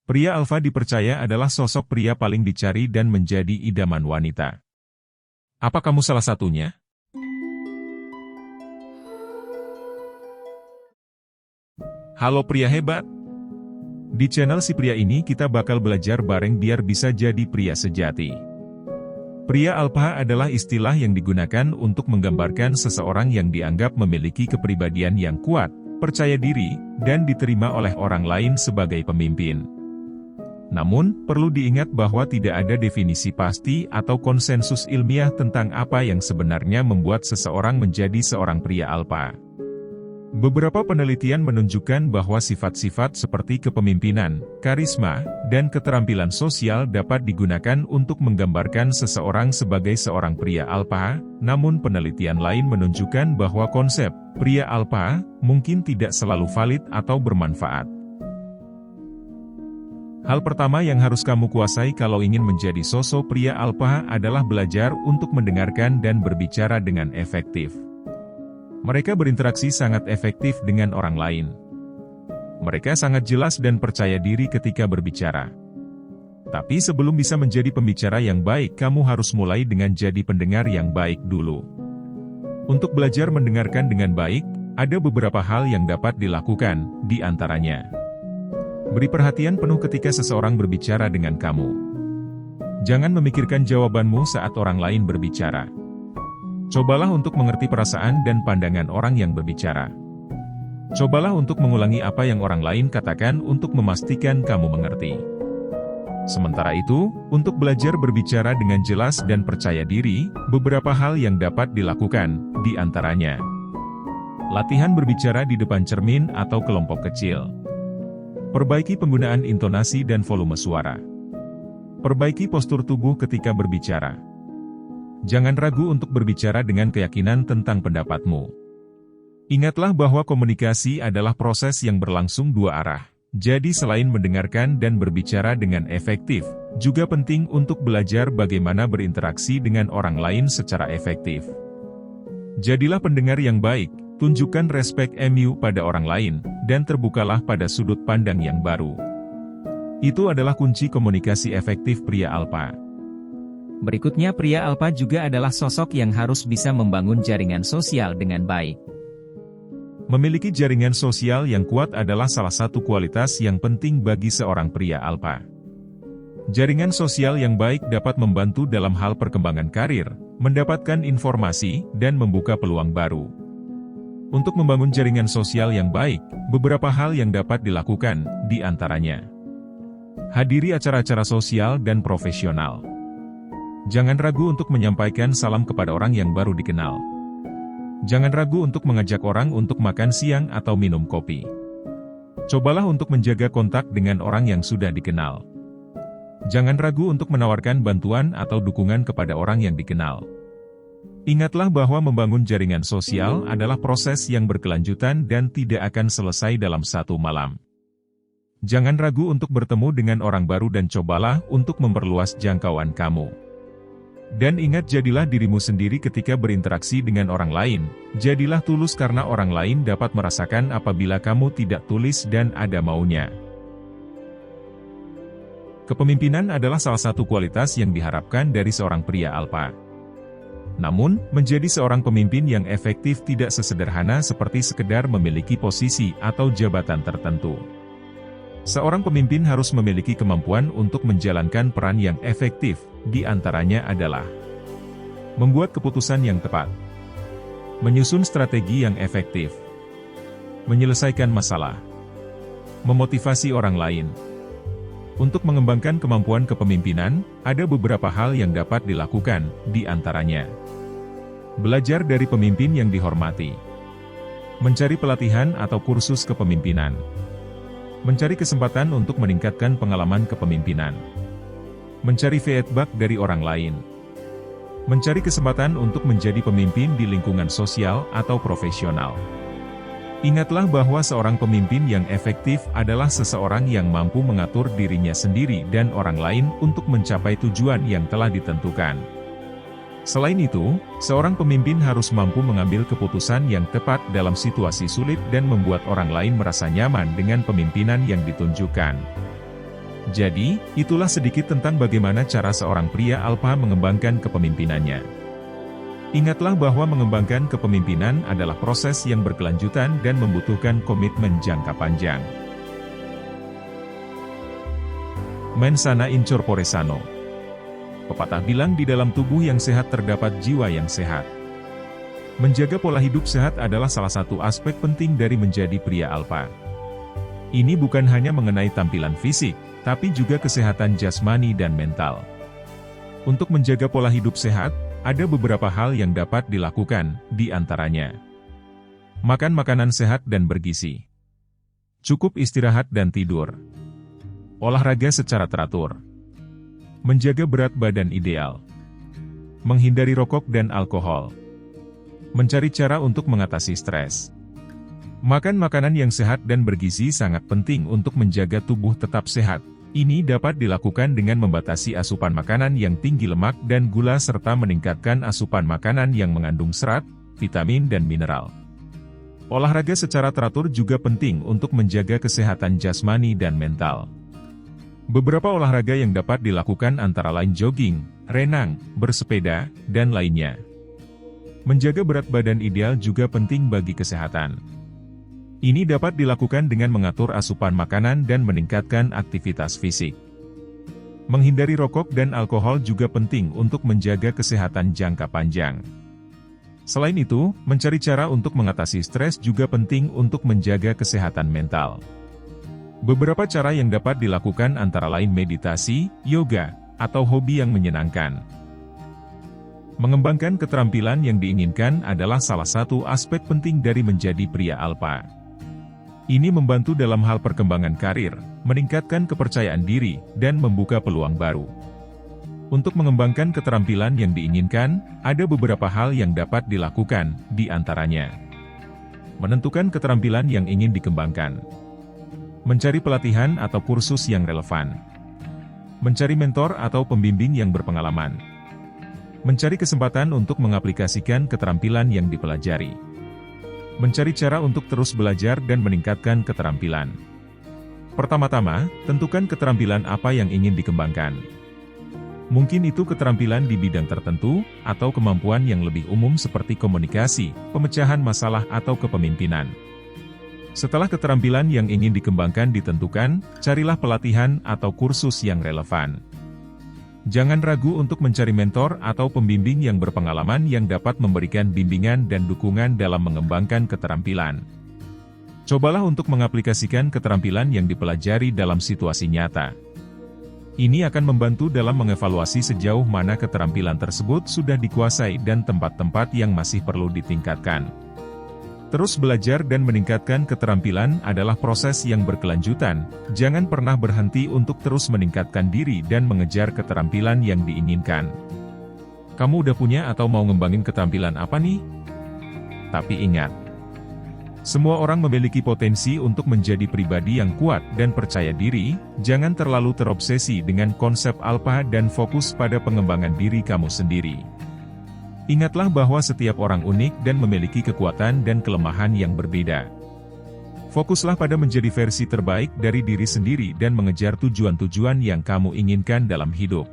Pria alfa dipercaya adalah sosok pria paling dicari dan menjadi idaman wanita. Apa kamu salah satunya? Halo pria hebat! Di channel si pria ini kita bakal belajar bareng biar bisa jadi pria sejati. Pria alfa adalah istilah yang digunakan untuk menggambarkan seseorang yang dianggap memiliki kepribadian yang kuat, percaya diri, dan diterima oleh orang lain sebagai pemimpin. Namun, perlu diingat bahwa tidak ada definisi pasti atau konsensus ilmiah tentang apa yang sebenarnya membuat seseorang menjadi seorang pria alfa. Beberapa penelitian menunjukkan bahwa sifat-sifat seperti kepemimpinan, karisma, dan keterampilan sosial dapat digunakan untuk menggambarkan seseorang sebagai seorang pria alfa, namun penelitian lain menunjukkan bahwa konsep pria alfa mungkin tidak selalu valid atau bermanfaat. Hal pertama yang harus kamu kuasai kalau ingin menjadi sosok pria alfa adalah belajar untuk mendengarkan dan berbicara dengan efektif. Mereka berinteraksi sangat efektif dengan orang lain. Mereka sangat jelas dan percaya diri ketika berbicara. Tapi sebelum bisa menjadi pembicara yang baik, kamu harus mulai dengan jadi pendengar yang baik dulu. Untuk belajar mendengarkan dengan baik, ada beberapa hal yang dapat dilakukan, di antaranya. Beri perhatian penuh ketika seseorang berbicara dengan kamu. Jangan memikirkan jawabanmu saat orang lain berbicara. Cobalah untuk mengerti perasaan dan pandangan orang yang berbicara. Cobalah untuk mengulangi apa yang orang lain katakan untuk memastikan kamu mengerti. Sementara itu, untuk belajar berbicara dengan jelas dan percaya diri, beberapa hal yang dapat dilakukan, di antaranya. Latihan berbicara di depan cermin atau kelompok kecil. Perbaiki penggunaan intonasi dan volume suara. Perbaiki postur tubuh ketika berbicara. Jangan ragu untuk berbicara dengan keyakinan tentang pendapatmu. Ingatlah bahwa komunikasi adalah proses yang berlangsung dua arah. Jadi selain mendengarkan dan berbicara dengan efektif, juga penting untuk belajar bagaimana berinteraksi dengan orang lain secara efektif. Jadilah pendengar yang baik. Tunjukkan respek pada orang lain, dan terbukalah pada sudut pandang yang baru. Itu adalah kunci komunikasi efektif pria alfa. Berikutnya, pria alfa juga adalah sosok yang harus bisa membangun jaringan sosial dengan baik. Memiliki jaringan sosial yang kuat adalah salah satu kualitas yang penting bagi seorang pria alfa. Jaringan sosial yang baik dapat membantu dalam hal perkembangan karir, mendapatkan informasi, dan membuka peluang baru. Untuk membangun jaringan sosial yang baik, beberapa hal yang dapat dilakukan, di antaranya. Hadiri acara-acara sosial dan profesional. Jangan ragu untuk menyampaikan salam kepada orang yang baru dikenal. Jangan ragu untuk mengajak orang untuk makan siang atau minum kopi. Cobalah untuk menjaga kontak dengan orang yang sudah dikenal. Jangan ragu untuk menawarkan bantuan atau dukungan kepada orang yang dikenal. Ingatlah bahwa membangun jaringan sosial adalah proses yang berkelanjutan dan tidak akan selesai dalam satu malam. Jangan ragu untuk bertemu dengan orang baru dan cobalah untuk memperluas jangkauan kamu. Dan ingat, jadilah dirimu sendiri ketika berinteraksi dengan orang lain. Jadilah tulus karena orang lain dapat merasakan apabila kamu tidak tulus dan ada maunya. Kepemimpinan adalah salah satu kualitas yang diharapkan dari seorang pria alfa. Namun, menjadi seorang pemimpin yang efektif tidak sesederhana seperti sekedar memiliki posisi atau jabatan tertentu. Seorang pemimpin harus memiliki kemampuan untuk menjalankan peran yang efektif, di antaranya adalah membuat keputusan yang tepat, menyusun strategi yang efektif, menyelesaikan masalah, memotivasi orang lain. Untuk mengembangkan kemampuan kepemimpinan, ada beberapa hal yang dapat dilakukan, di antaranya. Belajar dari pemimpin yang dihormati. Mencari pelatihan atau kursus kepemimpinan. Mencari kesempatan untuk meningkatkan pengalaman kepemimpinan. Mencari feedback dari orang lain. Mencari kesempatan untuk menjadi pemimpin di lingkungan sosial atau profesional. Ingatlah bahwa seorang pemimpin yang efektif adalah seseorang yang mampu mengatur dirinya sendiri dan orang lain untuk mencapai tujuan yang telah ditentukan. Selain itu, seorang pemimpin harus mampu mengambil keputusan yang tepat dalam situasi sulit dan membuat orang lain merasa nyaman dengan pemimpinan yang ditunjukkan. Jadi, itulah sedikit tentang bagaimana cara seorang pria alpha mengembangkan kepemimpinannya. Ingatlah bahwa mengembangkan kepemimpinan adalah proses yang berkelanjutan dan membutuhkan komitmen jangka panjang. Mens sana in corpore sano. Pepatah bilang di dalam tubuh yang sehat terdapat jiwa yang sehat. Menjaga pola hidup sehat adalah salah satu aspek penting dari menjadi pria alpha. Ini bukan hanya mengenai tampilan fisik, tapi juga kesehatan jasmani dan mental. Untuk menjaga pola hidup sehat, ada beberapa hal yang dapat dilakukan, di antaranya. Makan makanan sehat dan bergizi. Cukup istirahat dan tidur. Olahraga secara teratur. Menjaga berat badan ideal. Menghindari rokok dan alkohol. Mencari cara untuk mengatasi stres. Makan makanan yang sehat dan bergizi sangat penting untuk menjaga tubuh tetap sehat. Ini dapat dilakukan dengan membatasi asupan makanan yang tinggi lemak dan gula serta meningkatkan asupan makanan yang mengandung serat, vitamin dan mineral. Olahraga secara teratur juga penting untuk menjaga kesehatan jasmani dan mental. Beberapa olahraga yang dapat dilakukan antara lain jogging, renang, bersepeda, dan lainnya. Menjaga berat badan ideal juga penting bagi kesehatan. Ini dapat dilakukan dengan mengatur asupan makanan dan meningkatkan aktivitas fisik. Menghindari rokok dan alkohol juga penting untuk menjaga kesehatan jangka panjang. Selain itu, mencari cara untuk mengatasi stres juga penting untuk menjaga kesehatan mental. Beberapa cara yang dapat dilakukan antara lain meditasi, yoga, atau hobi yang menyenangkan. Mengembangkan keterampilan yang diinginkan adalah salah satu aspek penting dari menjadi pria alpha. Ini membantu dalam hal perkembangan karir, meningkatkan kepercayaan diri, dan membuka peluang baru. Untuk mengembangkan keterampilan yang diinginkan, ada beberapa hal yang dapat dilakukan, di antaranya. Menentukan keterampilan yang ingin dikembangkan. Mencari pelatihan atau kursus yang relevan. Mencari mentor atau pembimbing yang berpengalaman. Mencari kesempatan untuk mengaplikasikan keterampilan yang dipelajari. Mencari cara untuk terus belajar dan meningkatkan keterampilan. Pertama-tama, tentukan keterampilan apa yang ingin dikembangkan. Mungkin itu keterampilan di bidang tertentu, atau kemampuan yang lebih umum seperti komunikasi, pemecahan masalah atau kepemimpinan. Setelah keterampilan yang ingin dikembangkan ditentukan, carilah pelatihan atau kursus yang relevan. Jangan ragu untuk mencari mentor atau pembimbing yang berpengalaman yang dapat memberikan bimbingan dan dukungan dalam mengembangkan keterampilan. Cobalah untuk mengaplikasikan keterampilan yang dipelajari dalam situasi nyata. Ini akan membantu dalam mengevaluasi sejauh mana keterampilan tersebut sudah dikuasai dan tempat-tempat yang masih perlu ditingkatkan. Terus belajar dan meningkatkan keterampilan adalah proses yang berkelanjutan. Jangan pernah berhenti untuk terus meningkatkan diri dan mengejar keterampilan yang diinginkan. Kamu udah punya atau mau ngembangin keterampilan apa nih? Tapi ingat, semua orang memiliki potensi untuk menjadi pribadi yang kuat dan percaya diri. Jangan terlalu terobsesi dengan konsep alpha dan fokus pada pengembangan diri kamu sendiri. Ingatlah bahwa setiap orang unik dan memiliki kekuatan dan kelemahan yang berbeda. Fokuslah pada menjadi versi terbaik dari diri sendiri dan mengejar tujuan-tujuan yang kamu inginkan dalam hidup.